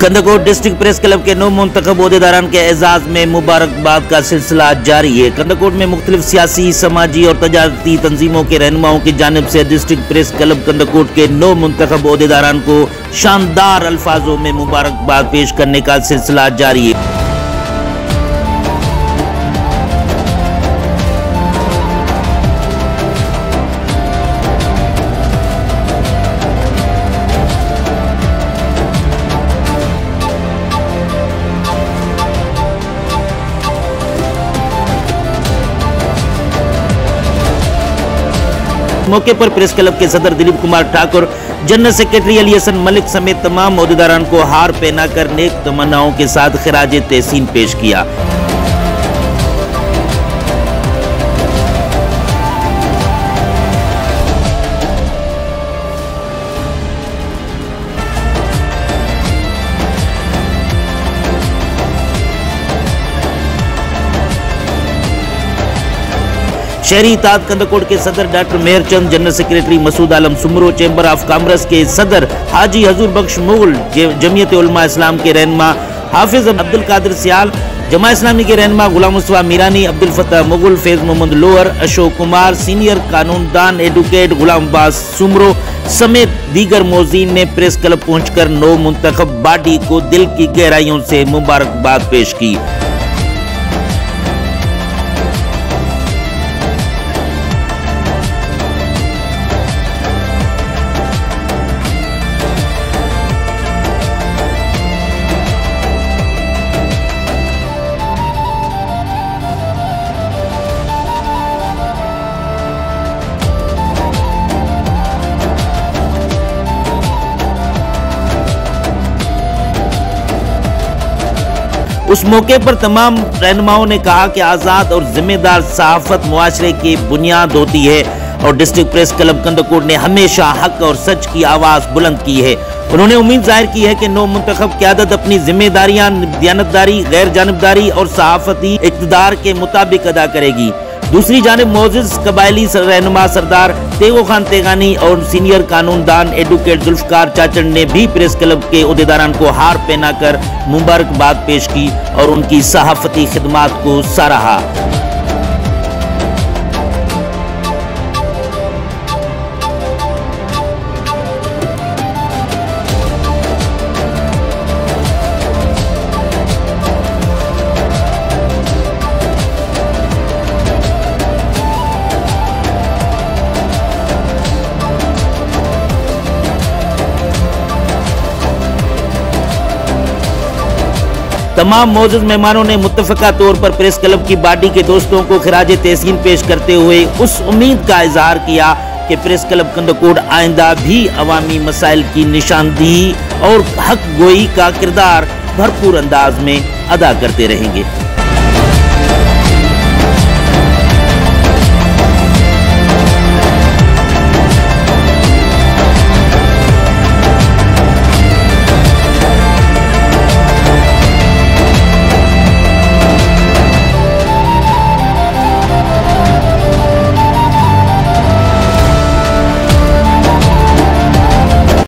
Kandhkot district press club के 9 मुंतखब ओहदेदारान के एजाज में मुबारकबाद का सिलसिला जारी है। कंदकोट में मुख्तलिफ सियासी, समाजी और तजारती तंजीमों के रहनुमाओं की जानिब से डिस्ट्रिक्ट प्रेस क्लब कंदकोट के 9 मुंतखब ओहदेदारान को शानदार अल्फाजों में मुबारकबाद पेश करने का सिलसिला जारी है। मौके पर प्रेस क्लब के सदर Dilip Kumar Thakur, general secretary Ali Hasan Malik समेत तमाम ओहदेदारान को हार पहनाकर नेक तमन्नाओं के साथ खिराज तहसीन पेश किया। शहरी इत्तेहाद कंदकोट के सदर doctor Meharchand, general secretary Masood Alam Soomro, chamber of commerce के सदर हाजी हजूर बख्श मुगल, जमीयत उलमा इस्लाम के रहनुमा हाफिज अब्दुल कादिर सियाल, जमा इस्लामी के रहनुमा गुलाम मुस्तफा मीरानी, अब्दुल फतह मुगल, फैज मोहम्मद लोअर, अशोक कुमार, सीनियर कानूनदान एडवोकेट गुलाम अब्बास सुमरो समेत दीगर मौज़ीन ने प्रेस क्लब पहुंचकर 9 मुंतखब बॉडी को दिल की गहराइयों से मुबारकबाद पेश की। उस मौके पर तमाम रहनुमाओं ने कहा कि आज़ाद और जिम्मेदार सहाफत मुआशरे की बुनियाद होती है और डिस्ट्रिक्ट प्रेस क्लब कंदकोट ने हमेशा हक और सच की आवाज़ बुलंद की है। उन्होंने उम्मीद जाहिर की है कि 9 मुंतखब क़यादत अपनी जिम्मेदारियां दियानतदारी, गैर जानिबदारी और सहाफती इक़्तिदार के मुताबिक अदा करेगी। दूसरी जानिब मोअज़्ज़िज़ कबायली रहनुमा सरदार तेगो खान तेगानी और सीनियर कानूनदान एडवोकेट जुल्फ़कार चाचड़ ने भी प्रेस क्लब के ओहदेदारान को हार पहनाकर मुबारकबाद पेश की और उनकी सहाफती खिदमात को सराहा। तमाम मौजूद मेहमानों ने मुत्तफ़क़ा तौर पर प्रेस क्लब की बॉडी के दोस्तों को खिराज तहसीन पेश करते हुए उस उम्मीद का इजहार किया कि प्रेस क्लब कंदकोट आइंदा भी अवामी मसाइल की निशानदेही और हक गोई का किरदार भरपूर अंदाज में अदा करते रहेंगे।